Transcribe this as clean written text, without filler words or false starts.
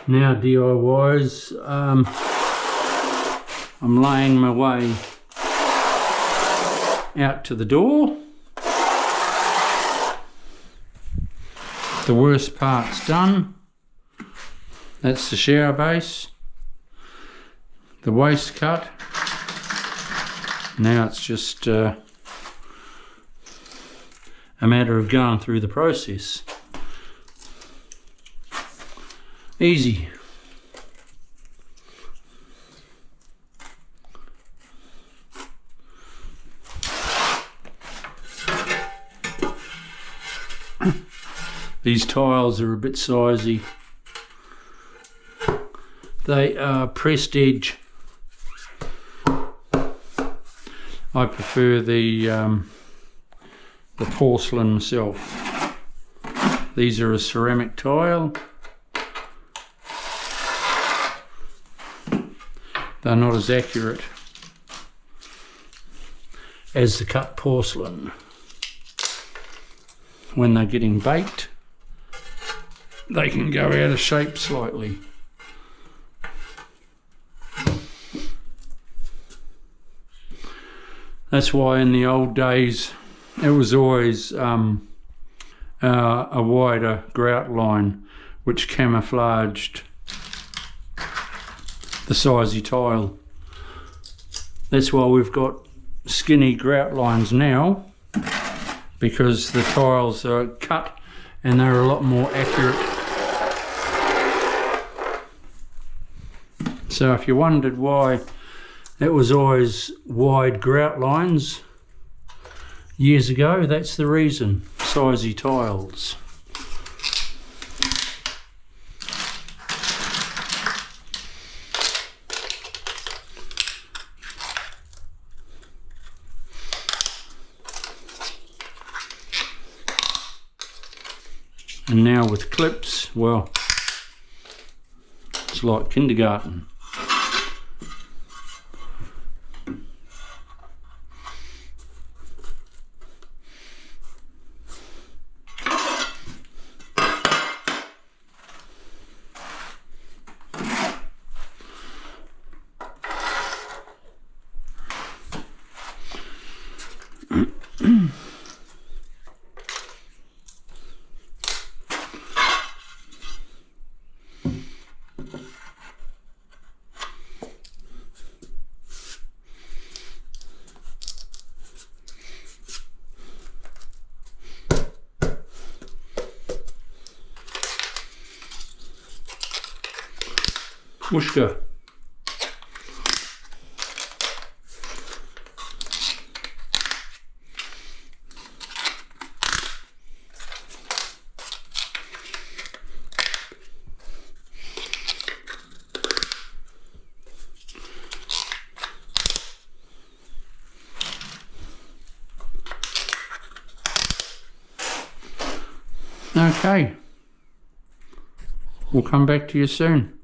Now DIYs, I'm laying my way out to the door. The worst part's done. That's the shower base, the waste cut. Now it's just a matter of going through the process. Easy. These tiles are a bit sizey. They are pressed edge. I prefer the porcelain myself. These are a ceramic tile. They're not as accurate as the cut porcelain. When they're getting baked, they can go out of shape slightly. That's why in the old days it was always a wider grout line which camouflaged the sizey tile. That's why we've got skinny grout lines now, because the tiles are cut and they're a lot more accurate. So if you wondered why it was always wide grout lines years ago, that's the reason. Sizey tiles. And now with clips, well, it's like kindergarten. Mushka. Okay, we'll come back to you soon.